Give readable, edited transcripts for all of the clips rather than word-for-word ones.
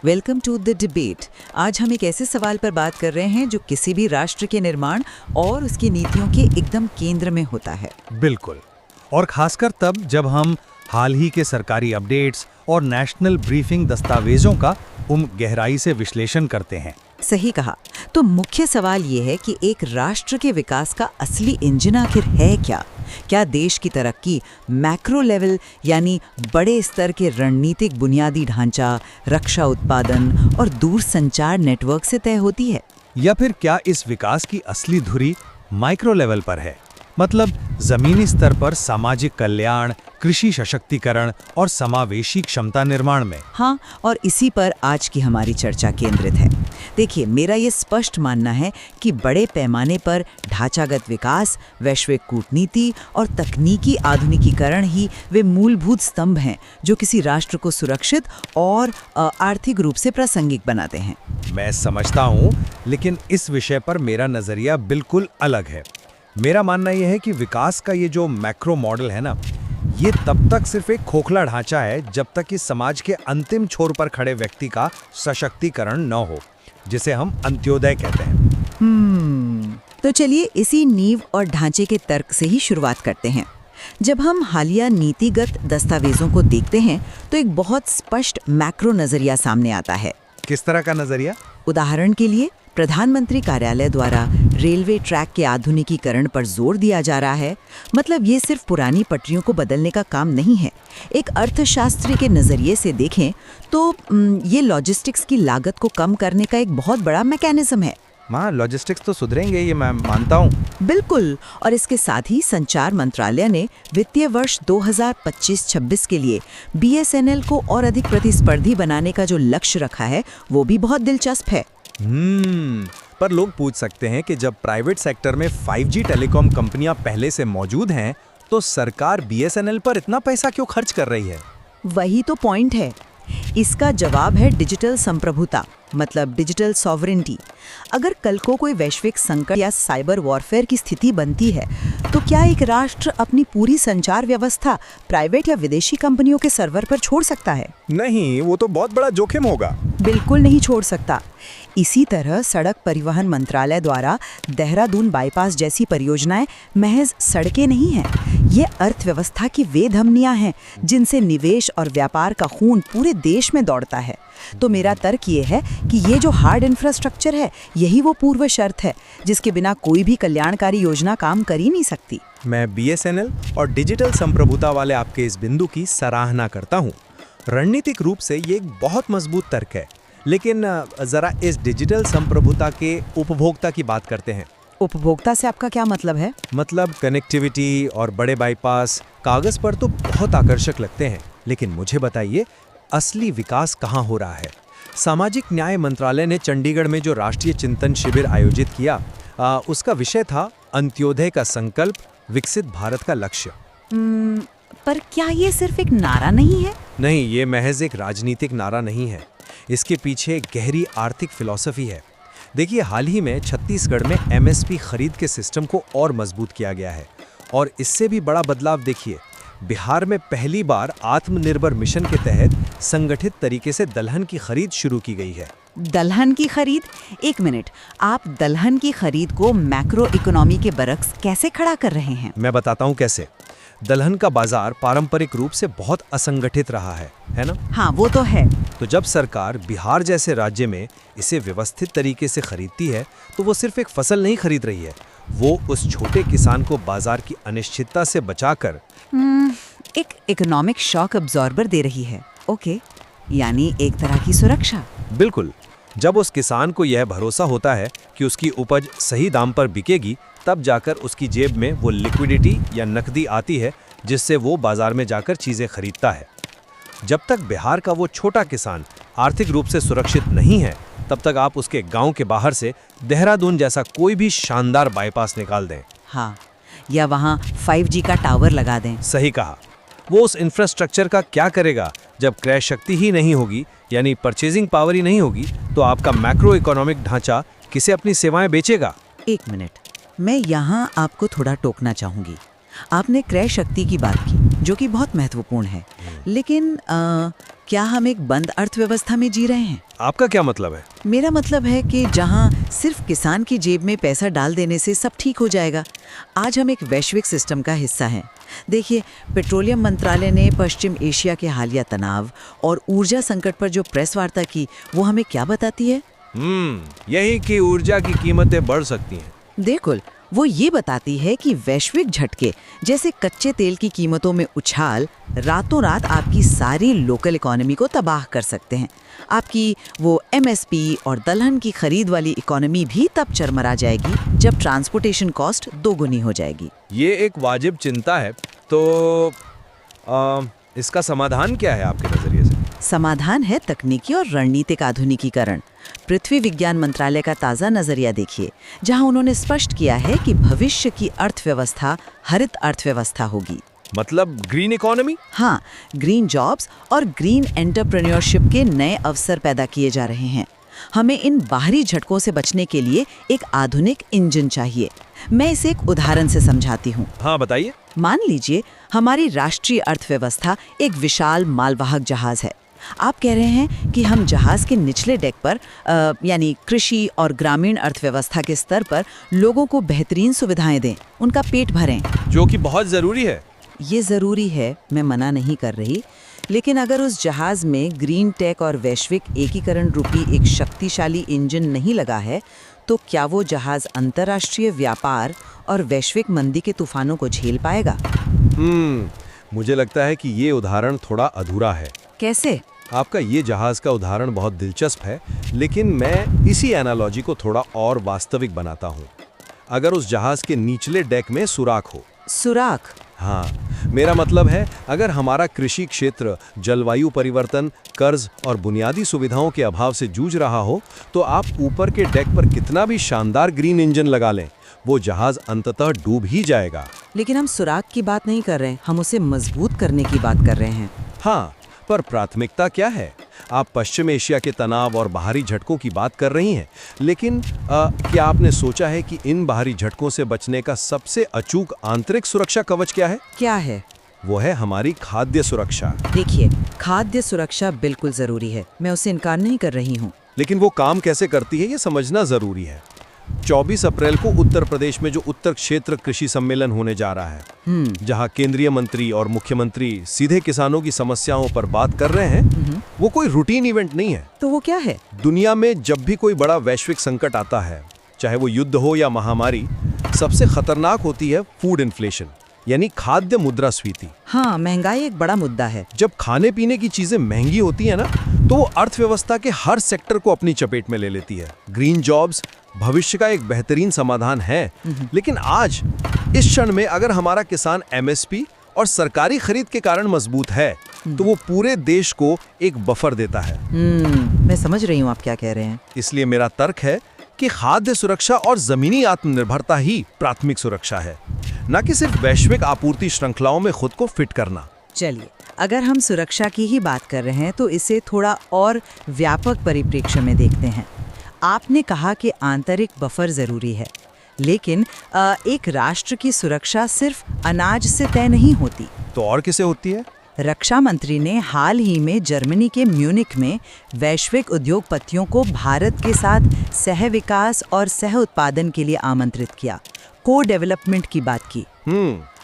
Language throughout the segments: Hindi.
Welcome to the debate. आज हम एक ऐसे सवाल पर बात कर रहे हैं जो किसी भी राष्ट्र के निर्माण और उसकी नीतियों के एकदम केंद्र में होता है। बिल्कुल। और खासकर तब जब हम हाल ही के सरकारी अपडेट्स और नेशनल ब्रीफिंग दस्तावेजों का गहराई से विश्लेषण करते हैं। सही कहा। तो मुख्य सवाल ये है कि एक राष्ट्र के विकास का असली इंजन आखिर है क्या? क्या देश की तरक्की मैक्रो लेवल यानी बड़े स्तर के रणनीतिक बुनियादी ढांचा, रक्षा उत्पादन और दूरसंचार नेटवर्क से तय होती है? या फिर क्या इस विकास की असली धुरी माइक्रो लेवल पर है, मतलब जमीनी स्तर पर सामाजिक कल्याण, कृषि सशक्तिकरण और समावेशी क्षमता निर्माण में? हाँ, और इसी पर आज की हमारी चर्चा केंद्रित है। देखिए, मेरा ये स्पष्ट मानना है कि बड़े पैमाने पर ढांचागत विकास, वैश्विक कूटनीति और तकनीकी आधुनिकीकरण ही वे मूलभूत स्तंभ हैं जो किसी राष्ट्र को सुरक्षित और आर्थिक रूप से प्रासंगिक बनाते हैं। मैं समझता हूँ, लेकिन इस विषय पर मेरा नजरिया बिल्कुल अलग है। मेरा मानना यह है कि विकास का ये जो मैक्रो मॉडल है ना, ये तब तक सिर्फ एक खोखला ढांचा है जब तक कि समाज के अंतिम छोर पर खड़े व्यक्ति का सशक्तिकरण न हो, जिसे हम अंत्योदय कहते हैं। तो चलिए इसी नींव और ढांचे के तर्क से ही शुरुआत करते हैं। जब हम हालिया नीतिगत दस्तावेजों को देखते हैं तो एक बहुत स्पष्ट मैक्रो नजरिया सामने आता है। किस तरह का नजरिया? उदाहरण के लिए प्रधानमंत्री कार्यालय द्वारा रेलवे ट्रैक के आधुनिकीकरण पर जोर दिया जा रहा है। मतलब ये सिर्फ पुरानी पटरियों को बदलने का काम नहीं है। एक अर्थशास्त्री के नजरिए से देखें तो ये लॉजिस्टिक्स की लागत को कम करने का एक बहुत बड़ा मैकेनिज्म है। माँ, लॉजिस्टिक्स तो सुधरेंगे, ये मैं मानता हूँ। बिल्कुल। और इसके साथ ही संचार मंत्रालय ने वित्तीय वर्ष 2025-26 के लिए BSNL को और अधिक प्रतिस्पर्धी बनाने का जो लक्ष्य रखा है वो भी बहुत दिलचस्प है। पर लोग पूछ सकते हैं कि जब प्राइवेट सेक्टर में 5G टेलीकॉम कंपनियां पहले से मौजूद हैं, तो सरकार BSNL पर इतना पैसा क्यों खर्च कर रही है? वही तो पॉइंट है। इसका जवाब है डिजिटल संप्रभुता, मतलब डिजिटल सॉवरेनिटी। अगर कल को कोई वैश्विक संकट या साइबर वॉरफेयर की स्थिति बनती है तो क्या एक राष्ट्र अपनी पूरी संचार व्यवस्था प्राइवेट या विदेशी कंपनियों के सर्वर पर छोड़ सकता है? नहीं, वो तो बहुत बड़ा जोखिम होगा। बिल्कुल नहीं छोड़ सकता। इसी तरह सड़क परिवहन मंत्रालय द्वारा देहरादून बाईपास जैसी परियोजनाएं महज सड़कें नहीं हैं, ये अर्थव्यवस्था की वे धमनियां हैं जिनसे निवेश और व्यापार का खून पूरे देश में दौड़ता है। तो मेरा तर्क ये है कि ये जो हार्ड इंफ्रास्ट्रक्चर है, यही वो पूर्व शर्त है जिसके बिना कोई भी कल्याणकारी योजना काम कर ही नहीं सकती। मैं BSNL और डिजिटल संप्रभुता वाले आपके इस बिंदु की सराहना करता हूँ। रणनीतिक रूप से ये एक बहुत मजबूत तर्क है, लेकिन जरा इस डिजिटल संप्रभुता के उपभोक्ता की बात करते हैं। उपभोक्ता से आपका क्या मतलब है? मतलब कनेक्टिविटी और बड़े बाईपास कागज पर तो बहुत आकर्षक लगते हैं, लेकिन मुझे बताइए असली विकास कहाँ हो रहा है? सामाजिक न्याय मंत्रालय ने चंडीगढ़ में जो राष्ट्रीय चिंतन शिविर आयोजित किया, उसका विषय था अंत्योदय का संकल्प, विकसित भारत का लक्ष्य। पर क्या ये सिर्फ एक नारा नहीं है? नहीं, ये महज एक राजनीतिक नारा नहीं है। इसके पीछे गहरी आर्थिक फिलॉसफी है। देखिए, हाल ही में छत्तीसगढ़ में MSP खरीद के सिस्टम को और मजबूत किया गया है। और इससे भी बड़ा बदलाव देखिए, बिहार में पहली बार आत्मनिर्भर मिशन के तहत संगठित तरीके से दलहन की खरीद शुरू की गई है। दलहन की खरीद? एक मिनट, आप दलहन की खरीद को मैक्रो इकोनॉमी के बरक्स कैसे खड़ा कर रहे हैं? मैं बताता हूँ कैसे। दलहन का बाजार पारंपरिक रूप से बहुत असंगठित रहा है ना? हाँ, वो तो है। तो जब सरकार बिहार जैसे राज्य में इसे व्यवस्थित तरीके से खरीदती है, तो वो सिर्फ एक फसल नहीं खरीद रही है, वो उस छोटे किसान को बाजार की अनिश्चितता से बचाकर एक इकोनॉमिक शॉक अब्जॉर्बर दे रही है। ओके, यानी एक तरह की सुरक्षा। बिल्कुल। जब उस किसान को यह भरोसा होता है कि उसकी उपज सही दाम पर बिकेगी, तब जाकर उसकी जेब में वो लिक्विडिटी या नकदी आती है जिससे वो बाजार में जाकर चीज़ें खरीदता है। जब तक बिहार का वो छोटा किसान आर्थिक रूप से सुरक्षित नहीं है, तब तक आप उसके गांव के बाहर से देहरादून जैसा कोई भी शानदार बाईपास निकाल दें। हाँ, या वहाँ 5G का टावर लगा दें। सही कहा। वो उस इंफ्रास्ट्रक्चर का क्या करेगा जब क्रय शक्ति ही नहीं होगी, यानी परचेजिंग पावर ही नहीं होगी, तो आपका मैक्रो इकोनॉमिक ढांचा किसे अपनी सेवाएं बेचेगा? एक मिनट, मैं यहाँ आपको थोड़ा टोकना चाहूँगी। आपने क्रय शक्ति की बात की, जो कि बहुत महत्वपूर्ण है, लेकिन क्या हम एक बंद अर्थव्यवस्था में जी रहे हैं? आपका क्या मतलब है? मेरा मतलब है कि जहां सिर्फ किसान की जेब में पैसा डाल देने से सब ठीक हो जाएगा। आज हम एक वैश्विक सिस्टम का हिस्सा हैं। देखिए, पेट्रोलियम मंत्रालय ने पश्चिम एशिया के हालिया तनाव और ऊर्जा संकट पर जो प्रेस वार्ता की, वो हमें क्या बताती है? यही कि ऊर्जा की कीमतें बढ़ सकती हैं। बिल्कुल, वो ये बताती है कि वैश्विक झटके जैसे कच्चे तेल की कीमतों में उछाल रातों रात आपकी सारी लोकल इकोनॉमी को तबाह कर सकते हैं। आपकी वो एमएसपी और दलहन की खरीद वाली इकोनॉमी भी तब चरमरा जाएगी जब ट्रांसपोर्टेशन कॉस्ट दोगुनी हो जाएगी। ये एक वाजिब चिंता है। तो इसका समाधान क्या है आपके नजरिए से? समाधान है तकनीकी और रणनीतिक आधुनिकीकरण। पृथ्वी विज्ञान मंत्रालय का ताज़ा नजरिया देखिए, जहां उन्होंने स्पष्ट किया है कि भविष्य की अर्थव्यवस्था हरित अर्थव्यवस्था होगी। मतलब ग्रीन इकोनॉमी? हाँ, ग्रीन जॉब्स और ग्रीन एंटरप्रेन्योरशिप के नए अवसर पैदा किए जा रहे हैं। हमें इन बाहरी झटकों से बचने के लिए एक आधुनिक इंजन चाहिए। मैं इसे एक उदाहरण से समझाती हूँ। हाँ, बताइए। मान लीजिए हमारी राष्ट्रीय अर्थव्यवस्था एक विशाल मालवाहक जहाज है। आप कह रहे हैं कि हम जहाज के निचले डेक पर यानी कृषि और ग्रामीण अर्थव्यवस्था के स्तर पर लोगों को बेहतरीन सुविधाएं दें, उनका पेट भरें। जो कि बहुत ज़रूरी है। ये ज़रूरी है, मैं मना नहीं कर रही, लेकिन अगर उस जहाज में ग्रीन टेक और वैश्विक एकीकरण रूपी एक शक्तिशाली इंजन नहीं लगा है, तो क्या वो जहाज अंतर्राष्ट्रीय व्यापार और वैश्विक मंदी के तूफानों को झेल पाएगा? मुझे लगता है कि ये उदाहरण थोड़ा अधूरा है। कैसे? आपका ये जहाज का उदाहरण बहुत दिलचस्प है, लेकिन मैं इसी एनालॉजी को थोड़ा और वास्तविक बनाता हूँ। अगर उस जहाज के निचले डेक में सुराख हो। सुराख? हाँ, मेरा मतलब है अगर हमारा कृषि क्षेत्र जलवायु परिवर्तन, कर्ज और बुनियादी सुविधाओं के अभाव से जूझ रहा हो, तो आप ऊपर के डेक पर कितना भी शानदार ग्रीन इंजन लगा लें, वो जहाज अंततः डूब ही जाएगा। लेकिन हम सुराख की बात नहीं कर रहे, हम उसे मजबूत करने की बात कर रहे हैं। हाँ, पर प्राथमिकता क्या है? आप पश्चिम एशिया के तनाव और बाहरी झटकों की बात कर रही हैं, लेकिन क्या आपने सोचा है कि इन बाहरी झटकों से बचने का सबसे अचूक आंतरिक सुरक्षा कवच क्या है? क्या है? वो है हमारी खाद्य सुरक्षा। देखिए, खाद्य सुरक्षा बिल्कुल जरूरी है, मैं उसे इनकार नहीं कर रही हूँ, लेकिन वो काम कैसे करती है ये समझना जरूरी है। 24 अप्रैल को उत्तर प्रदेश में जो उत्तर क्षेत्र कृषि सम्मेलन होने जा रहा है, जहां केंद्रीय मंत्री और मुख्यमंत्री सीधे किसानों की समस्याओं पर बात कर रहे हैं, वो कोई रूटीन इवेंट नहीं है। तो वो क्या है? दुनिया में जब भी कोई बड़ा वैश्विक संकट आता है, चाहे वो युद्ध हो या महामारी, सबसे खतरनाक होती है फूड इन्फ्लेशन, यानी खाद्य मुद्रास्फीति। हाँ, महंगाई एक बड़ा मुद्दा है। जब खाने पीने की चीजें महंगी होती है ना, तो वो अर्थव्यवस्था के हर सेक्टर को अपनी चपेट में ले लेती है। ग्रीन जॉब्स भविष्य का एक बेहतरीन समाधान है, लेकिन आज इस क्षण में अगर हमारा किसान एमएसपी और सरकारी खरीद के कारण मजबूत है, तो वो पूरे देश को एक बफर देता है। मैं समझ रही हूँ आप क्या कह रहे हैं। इसलिए मेरा तर्क है कि खाद्य सुरक्षा और जमीनी आत्मनिर्भरता ही प्राथमिक सुरक्षा है, न कि सिर्फ वैश्विक आपूर्ति श्रृंखलाओं में खुद को फिट करना। चलिए, अगर हम सुरक्षा की ही बात कर रहे हैं तो इसे थोड़ा और व्यापक परिप्रेक्ष्य में देखते हैं। आपने कहा कि आंतरिक बफर जरूरी है, लेकिन एक राष्ट्र की सुरक्षा सिर्फ अनाज से तय नहीं होती। तो और किसे होती है? रक्षा मंत्री ने हाल ही में जर्मनी के म्यूनिख में वैश्विक उद्योगपतियों को भारत के साथ सह विकास और सह उत्पादन के लिए आमंत्रित किया, को डेवलपमेंट की बात की।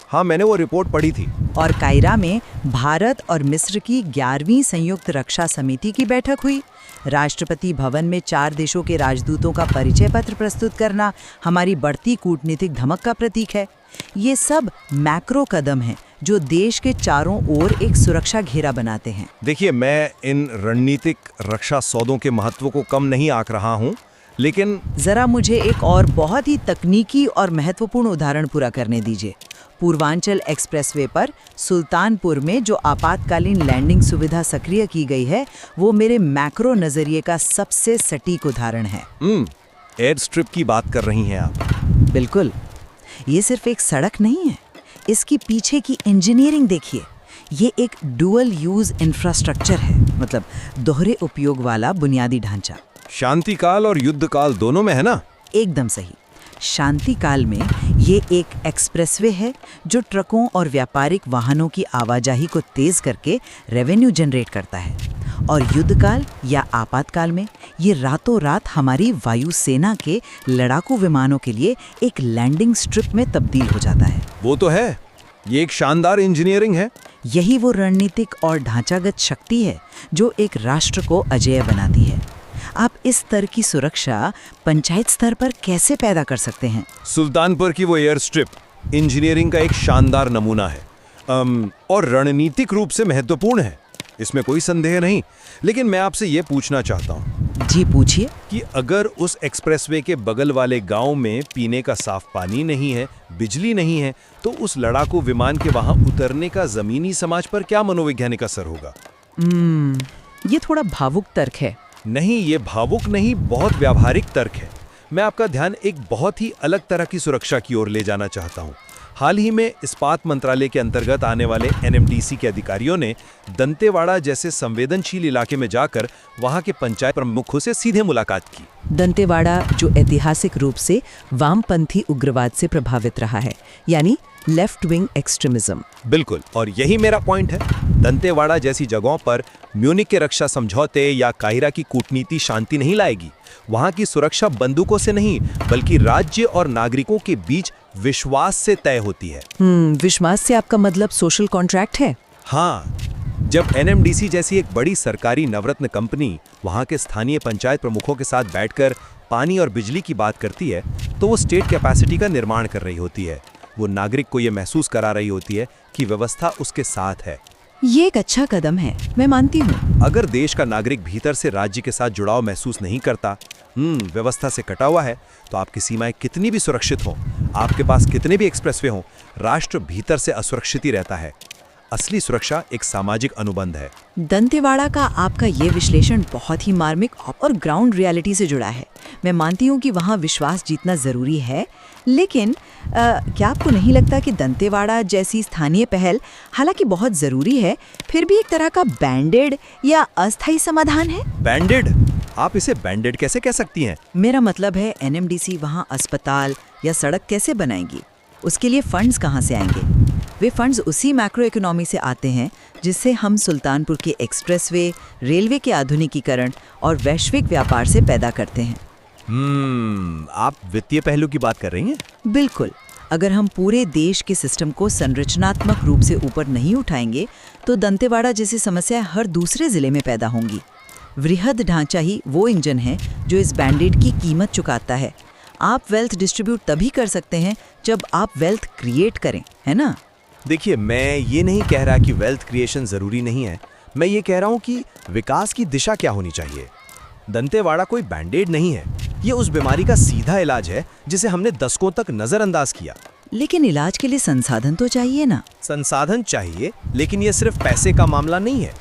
हाँ, मैंने वो रिपोर्ट पढ़ी थी। और कायरा में भारत और मिस्र की 11वीं संयुक्त रक्षा समिति की बैठक हुई। राष्ट्रपति भवन में 4 देशों के राजदूतों का परिचय पत्र प्रस्तुत करना हमारी बढ़ती कूटनीतिक धमक का प्रतीक है। ये सब मैक्रो कदम हैं जो देश के चारों ओर एक सुरक्षा घेरा बनाते हैं। देखिए, मैं इन रणनीतिक रक्षा सौदों के महत्व को कम नहीं आंक रहा हूँ, लेकिन जरा मुझे एक और बहुत ही तकनीकी और महत्वपूर्ण उदाहरण पूरा करने दीजिए। पूर्वांचल एक्सप्रेसवे पर सुल्तानपुर में जो आपातकालीन लैंडिंग सुविधा सक्रिय की गई है, वो मेरे मैक्रो नजरिए का सबसे सटीक उदाहरण है। एयर स्ट्रिप की बात कर रही हैं आप? बिल्कुल। ये सिर्फ एक सड़क नहीं है, इसकी पीछे की इंजीनियरिंग देखिए। ये एक डुअल यूज इंफ्रास्ट्रक्चर है, मतलब दोहरे उपयोग वाला बुनियादी ढांचा। शांति काल और युद्ध काल दोनों में है ना? एकदम सही। शांति काल में ये एक एक्सप्रेसवे है जो ट्रकों और व्यापारिक वाहनों की आवाजाही को तेज करके रेवेन्यू जनरेट करता है। और युद्धकाल या आपातकाल में ये रातों रात हमारी वायुसेना के लड़ाकू विमानों के लिए एक लैंडिंग स्ट्रिप में तब्दील हो जाता है। वो तो है, ये एक शानदार इंजीनियरिंग है। यही वो रणनीतिक और ढांचागत शक्ति है जो एक राष्ट्र को अजेय बनाती है। आप इस स्तर की सुरक्षा पंचायत स्तर पर कैसे पैदा कर सकते हैं? सुल्तानपुर की वो एयर स्ट्रिप इंजीनियरिंग का एक शानदार नमूना है और रणनीतिक रूप से महत्वपूर्ण है, इसमें कोई संदेह नहीं। लेकिन मैं आपसे ये पूछना चाहता हूँ। जी पूछिए। कि अगर उस एक्सप्रेसवे के बगल वाले गांव में पीने का साफ पानी नहीं है, बिजली नहीं है, तो उस लड़ाकू विमान के वहां उतरने का जमीनी समाज पर क्या मनोवैज्ञानिक असर होगा? ये थोड़ा भावुक तर्क है। नहीं, ये भावुक नहीं, बहुत व्यावहारिक तर्क है। मैं आपका ध्यान एक बहुत ही अलग तरह की सुरक्षा की ओर ले जाना चाहता हूँ। हाल ही में इस्पात मंत्रालय के अंतर्गत आने वाले एनएमडीसी के अधिकारियों ने दंतेवाड़ा जैसे संवेदनशील इलाके में जाकर वहां के पंचायत प्रमुखों से सीधे मुलाकात की। दंतेवाड़ा जो ऐतिहासिक रूप से वामपंथी उग्रवाद से प्रभावित रहा है, यानी लेफ्ट विंग एक्सट्रीमिज्म। बिल्कुल, और यही मेरा पॉइंट है। दंतेवाड़ा जैसी जगहों पर म्यूनिख के रक्षा समझौते या काहिरा की कूटनीति शांति नहीं लाएगी। वहां की सुरक्षा बंदूकों से नहीं, बल्कि राज्य और नागरिकों के बीच विश्वास से तय होती है। विश्वास से आपका मतलब सोशल कॉन्ट्रैक्ट है? हाँ, जब एनएमडीसी जैसी एक बड़ी सरकारी नवरत्न कंपनी वहां के स्थानीय पंचायत प्रमुखों के साथ बैठकर पानी और बिजली की बात करती है, तो वो स्टेट कैपेसिटी का निर्माण कर रही होती है। वो नागरिक को ये महसूस करा रही होती है कि व्यवस्था उसके साथ है। ये एक अच्छा कदम है, मैं मानती हूँ। अगर देश का नागरिक भीतर से राज्य के साथ जुड़ाव महसूस नहीं करता, व्यवस्था से कटा हुआ है, तो आपकी सीमाएं कितनी भी सुरक्षित हों, आपके पास कितने भी एक्सप्रेसवे हों, राष्ट्र भीतर से असुरक्षित ही रहता है। असली सुरक्षा एक सामाजिक अनुबंध है। दंतेवाड़ा का आपका ये विश्लेषण बहुत ही मार्मिक और ग्राउंड रियलिटी से जुड़ा है। मैं मानती हूँ कि वहाँ विश्वास जीतना जरूरी है, लेकिन क्या आपको नहीं लगता कि दंतेवाड़ा जैसी स्थानीय पहल हालांकि बहुत जरूरी है, फिर भी एक तरह का बैंडेड या अस्थायी समाधान है? बैंडेड? आप इसे बैंडेड कैसे कह सकती हैं? मेरा मतलब है एनएमडीसी वहाँ अस्पताल या सड़क कैसे बनाएगी? उसके लिए फंड्स कहाँ से आएंगे? वे फंड्स उसी मैक्रो इकोनॉमी से आते हैं जिससे हम सुल्तानपुर के एक्सप्रेसवे, रेलवे के आधुनिकीकरण और वैश्विक व्यापार से पैदा करते हैं। आप वित्तीय पहलू की बात कर रही हैं? बिल्कुल। अगर हम पूरे देश के सिस्टम को संरचनात्मक रूप से ऊपर नहीं उठाएंगे, तो दंतेवाड़ा जैसी समस्याएं हर दूसरे जिले में पैदा होंगी। वृहद ढांचा ही वो इंजन है जो इस बैंडेड की कीमत चुकाता है। आप वेल्थ डिस्ट्रीब्यूट तभी कर सकते हैं जब आप वेल्थ क्रिएट करें, है ना? देखिए, मैं ये नहीं कह रहा कि वेल्थ क्रिएशन जरूरी नहीं है। मैं ये कह रहा हूँ कि विकास की दिशा क्या होनी चाहिए। दंतेवाड़ा कोई बैंडेड नहीं है, ये उस बीमारी का सीधा इलाज है जिसे हमने दशकों तक नजरअंदाज किया। लेकिन इलाज के लिए संसाधन तो चाहिए ना? संसाधन चाहिए, लेकिन ये सिर्फ पैसे का मामला नहीं है।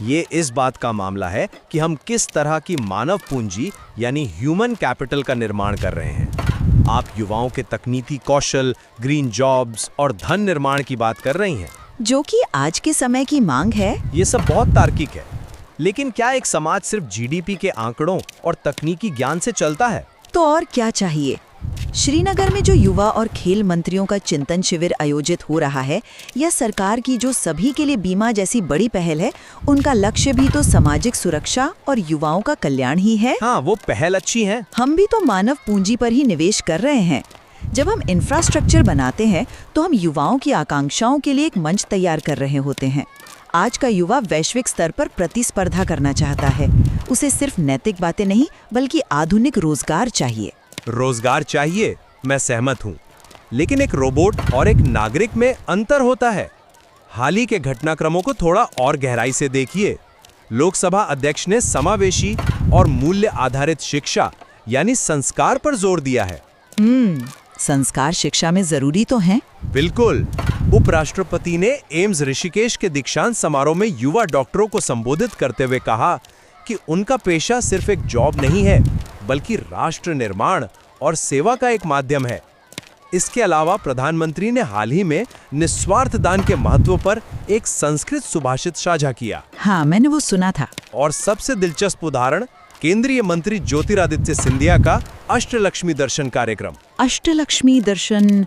ये इस बात का मामला है कि हम किस तरह की मानव पूंजी यानी ह्यूमन कैपिटल का निर्माण कर रहे हैं। आप युवाओं के तकनीकी कौशल, ग्रीन जॉब्स और धन निर्माण की बात कर रही हैं, जो कि आज के समय की मांग है। ये सब बहुत तार्किक है, लेकिन क्या एक समाज सिर्फ जीडीपी के आंकड़ों और तकनीकी ज्ञान से चलता है? तो और क्या चाहिए? श्रीनगर में जो युवा और खेल मंत्रियों का चिंतन शिविर आयोजित हो रहा है, या सरकार की जो सभी के लिए बीमा जैसी बड़ी पहल है, उनका लक्ष्य भी तो सामाजिक सुरक्षा और युवाओं का कल्याण ही है। हाँ, वो पहल अच्छी है। हम भी तो मानव पूंजी पर ही निवेश कर रहे हैं। जब हम इंफ्रास्ट्रक्चर बनाते हैं तो हम युवाओं की आकांक्षाओं के लिए एक मंच तैयार कर रहे होते हैं। आज का युवा वैश्विक स्तर पर प्रतिस्पर्धा करना चाहता है। उसे सिर्फ नैतिक बातें नहीं, बल्कि आधुनिक रोजगार चाहिए। रोजगार चाहिए, मैं सहमत हूँ, लेकिन एक रोबोट और एक नागरिक में अंतर होता है। हाल ही के घटनाक्रमों को थोड़ा और गहराई से देखिए। लोकसभा अध्यक्ष ने समावेशी और मूल्य आधारित शिक्षा यानी संस्कार पर जोर दिया है। संस्कार शिक्षा में जरूरी तो हैं। बिल्कुल। उपराष्ट्रपति ने एम्स ऋषिकेश के दीक्षांत समारोह में युवा डॉक्टरों को संबोधित करते हुए कहा कि उनका पेशा सिर्फ एक जॉब नहीं है, बल्कि राष्ट्र निर्माण और सेवा का एक माध्यम है। इसके अलावा प्रधानमंत्री ने हाल ही में निस्वार्थ दान के महत्व पर एक संस्कृत सुभाषित साझा किया। हाँ, मैंने वो सुना था। और सबसे दिलचस्प उदाहरण केंद्रीय मंत्री ज्योतिरादित्य सिंधिया का अष्टलक्ष्मी दर्शन कार्यक्रम। अष्टलक्ष्मी दर्शन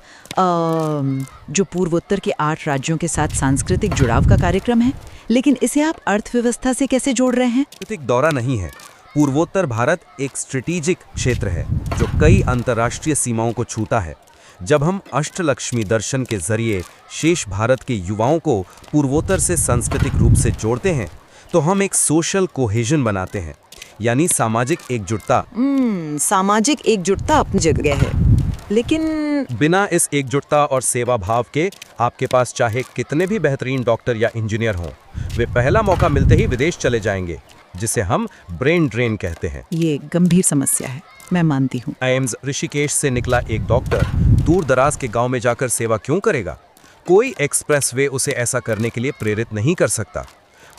जो पूर्वोत्तर के 8 राज्यों के साथ सांस्कृतिक जुड़ाव का कार्यक्रम है, लेकिन इसे आप अर्थव्यवस्था से कैसे जोड़ रहे हैं? सांस्कृतिक दौरा नहीं है। पूर्वोत्तर भारत एक स्ट्रेटेजिक क्षेत्र है जो कई अंतर्राष्ट्रीय सीमाओं को छूता है। जब हम अष्टलक्ष्मी दर्शन के जरिए शेष भारत के युवाओं को पूर्वोत्तर से सांस्कृतिक रूप से जोड़ते हैं, तो हम एक सोशल कोहेजन बनाते हैं, यानी सामाजिक एकजुटता। सामाजिक एकजुटता अपनी जगह है, लेकिन बिना इस एकजुटता और सेवा भाव के आपके पास चाहे कितने भी बेहतरीन डॉक्टर या इंजीनियर हों, वे पहला मौका मिलते ही विदेश चले जाएंगे, जिसे हम ब्रेन ड्रेन कहते हैं। ये गंभीर समस्या है, मैं मानती हूँ। एम्स ऋषिकेश से निकला एक डॉक्टर दूर दराज के गांव में जाकर सेवा क्यों करेगा? कोई एक्सप्रेसवे उसे ऐसा करने के लिए प्रेरित नहीं कर सकता।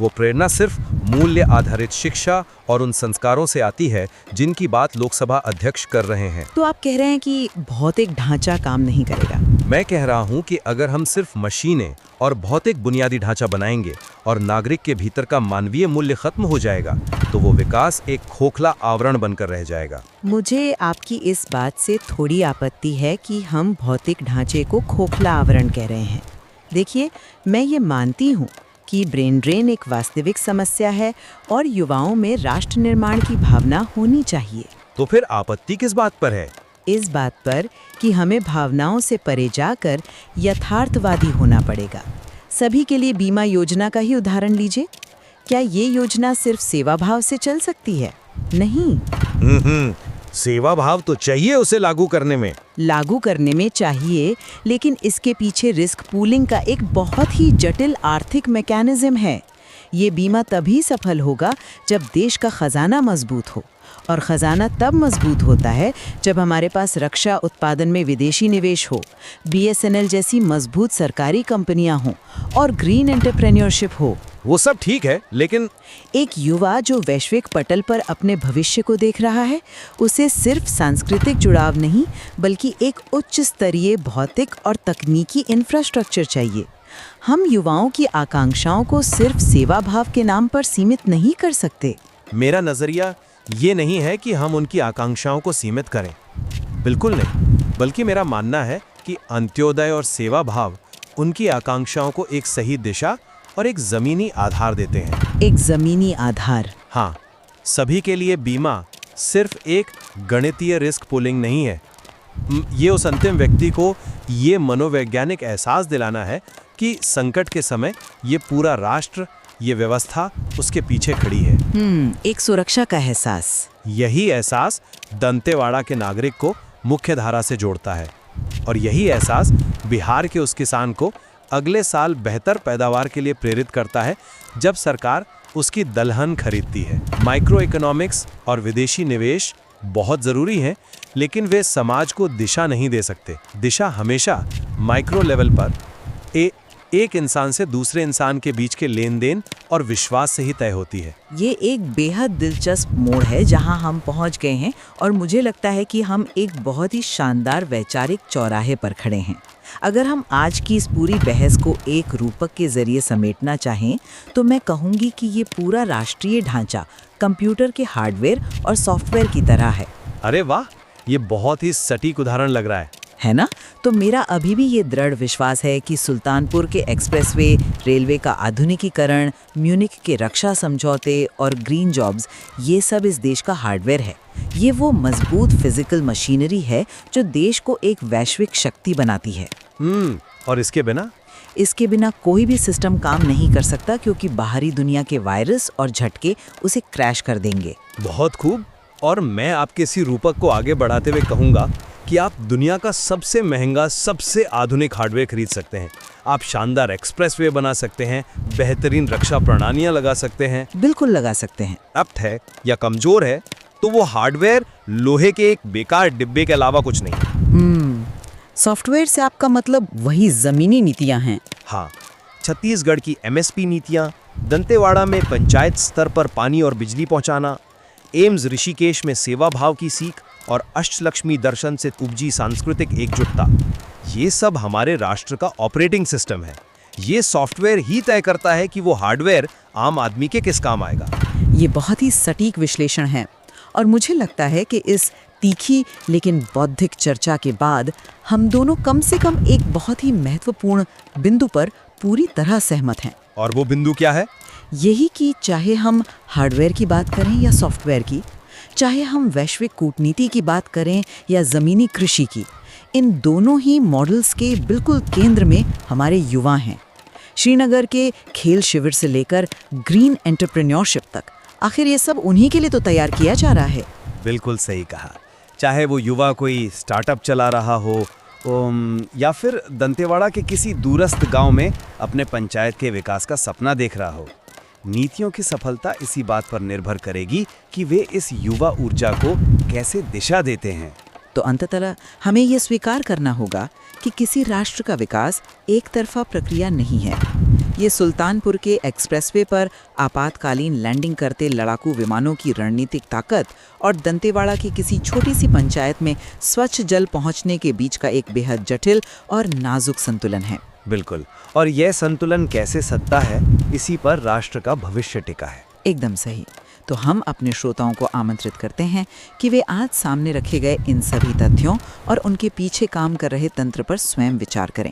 वो प्रेरणा सिर्फ मूल्य आधारित शिक्षा और उन संस्कारों से आती है जिनकी बात लोकसभा अध्यक्ष कर रहे हैं। तो आप कह रहे हैं कि भौतिक ढांचा काम नहीं करेगा? मैं कह रहा हूं कि अगर हम सिर्फ मशीनें और भौतिक बुनियादी ढांचा बनाएंगे और नागरिक के भीतर का मानवीय मूल्य खत्म हो जाएगा, तो वो विकास एक खोखला आवरण बनकर रह जाएगा। मुझे आपकी इस बात से थोड़ी आपत्ति है कि हम भौतिक ढांचे को खोखला आवरण कह रहे हैं। देखिए, मैं ये मानती हूँ कि ब्रेन ड्रेन एक वास्तविक समस्या है और युवाओं में राष्ट्र निर्माण की भावना होनी चाहिए। तो फिर आपत्ति किस बात पर है? इस बात पर कि हमें भावनाओं से परे जाकर यथार्थवादी होना पड़ेगा। सभी के लिए बीमा योजना का ही उदाहरण लीजिए। क्या ये योजना सिर्फ सेवा भाव से चल सकती है? नहीं। सेवा भाव तो चाहिए उसे लागू करने में चाहिए, लेकिन इसके पीछे रिस्क पूलिंग का एक बहुत ही जटिल आर्थिक मैकेनिज्म है। ये बीमा तभी सफल होगा जब देश का खजाना मजबूत हो, और खजाना तब मजबूत होता है जब हमारे पास रक्षा उत्पादन में विदेशी निवेश हो, BSNL जैसी मजबूत सरकारी कंपनियां हों और ग्रीन एंटरप्रेन्योरशिप हो। वो सब ठीक है, लेकिन एक युवा जो वैश्विक पटल पर अपने भविष्य को देख रहा है, उसे सिर्फ सांस्कृतिक जुड़ाव नहीं, बल्कि एक उच्च स्तरीय भौतिक और तकनीकी इंफ्रास्ट्रक्चर चाहिए। हम युवाओं की आकांक्षाओं को सिर्फ सेवा भाव के नाम पर सीमित नहीं कर सकते। मेरा नजरिया ये नहीं है कि हम उनकी आकांक्षाओं को सीमित करें, बिल्कुल नहीं, बल्कि मेरा मानना है कि अंत्योदय और सेवा भाव उनकी आकांक्षाओं को एक सही दिशा और एक जमीनी आधार देते हैं। एक जमीनी आधार? हाँ, सभी के लिए बीमा सिर्फ एक गणितीय रिस्क पुलिंग नहीं है। ये उस अंतिम व्यक्ति को ये मनोवैज्ञानिक एहसास दिलाना है कि संकट के समय ये पूरा राष्ट्र, ये व्यवस्था उसके पीछे खड़ी है। एक सुरक्षा का एहसास। यही एहसास दंतेवाड़ा के नागरिक को मुख्य धारा से जोड़ता है, और यही एहसास बिहार के उस किसान को अगले साल बेहतर पैदावार के लिए प्रेरित करता है जब सरकार उसकी दलहन खरीदती है। माइक्रो इकोनॉमिक्स और विदेशी निवेश बहुत ज़रूरी हैं, लेकिन वे समाज को दिशा नहीं दे सकते। दिशा हमेशा माइक्रो लेवल पर एक इंसान से दूसरे इंसान के बीच के लेन देन और विश्वास से ही तय होती है। ये एक बेहद दिलचस्प मोड़ है जहां हम पहुंच गए हैं, और मुझे लगता है कि हम एक बहुत ही शानदार वैचारिक चौराहे पर खड़े हैं। अगर हम आज की इस पूरी बहस को एक रूपक के जरिए समेटना चाहें, तो मैं कहूँगी कि ये पूरा राष्ट्रीय ढांचा कंप्यूटर के हार्डवेयर और सॉफ्टवेयर की तरह है। अरे वाह, ये बहुत ही सटीक उदाहरण लग रहा है ना? तो मेरा अभी भी ये दृढ़ विश्वास है कि सुल्तानपुर के एक्सप्रेसवे, रेलवे का आधुनिकीकरण, म्यूनिख के रक्षा समझौते और ग्रीन जॉब्स, ये सब इस देश का हार्डवेयर है। ये वो मजबूत फिजिकल मशीनरी है जो देश को एक वैश्विक शक्ति बनाती है। और इसके बिना कोई भी सिस्टम काम नहीं कर सकता, क्योंकि बाहरी दुनिया के वायरस और झटके उसे क्रैश कर देंगे। बहुत खूब। और मैं आपके इसी रूपक को आगे बढ़ाते हुए कहूँगा कि आप दुनिया का सबसे महंगा, सबसे आधुनिक हार्डवेयर खरीद सकते हैं। आप शानदार एक्सप्रेसवे बना सकते हैं, बेहतरीन रक्षा प्रणालियां लगा सकते हैं। बिल्कुल लगा सकते हैं। अप्ट है या कमजोर है तो वो हार्डवेयर लोहे के एक बेकार डिब्बे के अलावा कुछ नहीं। सॉफ्टवेयर से आपका मतलब वही जमीनी नीतियां हैं? हाँ, छत्तीसगढ़ की MSP नीतियां, दंतेवाड़ा में पंचायत स्तर पर पानी और बिजली पहुंचाना, एम्स ऋषिकेश में सेवा भाव की सीख और अष्टलक्ष्मी दर्शन से उपजी सांस्कृतिक एकजुटता, ये सब हमारे राष्ट्र का ऑपरेटिंग सिस्टम है। ये सॉफ्टवेयर ही तय करता है कि वो हार्डवेयर आम आदमी के किस काम आएगा। ये बहुत ही सटीक विश्लेषण है, और मुझे लगता है कि इस तीखी लेकिन बौद्धिक चर्चा के बाद हम दोनों कम से कम एक बहुत ही महत्वपूर्ण बिंदु पर पूरी तरह सहमत हैं। और वो बिंदु क्या है? यही कि चाहे हम हार्डवेयर की बात करें या सॉफ्टवेयर की, चाहे हम वैश्विक कूटनीति की बात करें या ज़मीनी कृषि की, इन दोनों ही मॉडल्स के बिल्कुल केंद्र में हमारे युवा हैं। श्रीनगर के खेल शिविर से लेकर ग्रीन एंटरप्रेन्योरशिप तक, आखिर ये सब उन्हीं के लिए तो तैयार किया जा रहा है। बिल्कुल सही कहा। चाहे वो युवा कोई स्टार्टअप चला रहा हो या फिर दंतेवाड़ा के किसी दूरस्थ गांव में अपने पंचायत के विकास का सपना देख रहा हो, नीतियों की सफलता इसी बात पर निर्भर करेगी कि वे इस युवा ऊर्जा को कैसे दिशा देते हैं। तो अंततः हमें ये स्वीकार करना होगा कि किसी राष्ट्र का विकास एक तरफा प्रक्रिया नहीं है। ये सुल्तानपुर के एक्सप्रेसवे पर आपातकालीन लैंडिंग करते लड़ाकू विमानों की रणनीतिक ताकत और दंतेवाड़ा की किसी छोटी सी पंचायत में स्वच्छ जल पहुंचने के बीच का एक बेहद जटिल और नाजुक संतुलन है। बिल्कुल, और यह संतुलन कैसे सत्ता है, इसी पर राष्ट्र का भविष्य टिका है। एकदम सही। तो हम अपने श्रोताओं को आमंत्रित करते हैं कि वे आज सामने रखे गए इन सभी तथ्यों और उनके पीछे काम कर रहे तंत्र पर स्वयं विचार करें।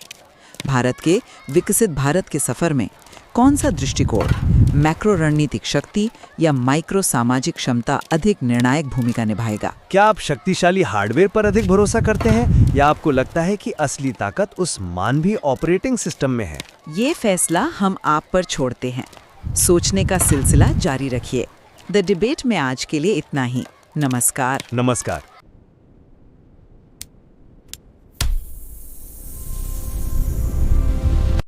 भारत के विकसित भारत के सफर में कौन सा दृष्टिकोण, मैक्रो रणनीतिक शक्ति या माइक्रो सामाजिक क्षमता अधिक निर्णायक भूमिका निभाएगा? क्या आप शक्तिशाली हार्डवेयर पर अधिक भरोसा करते हैं या आपको लगता है कि असली ताकत उस मानवीय ऑपरेटिंग सिस्टम में है? ये फैसला हम आप पर छोड़ते हैं। सोचने का सिलसिला जारी रखिए। द डिबेट में आज के लिए इतना ही। नमस्कार। नमस्कार।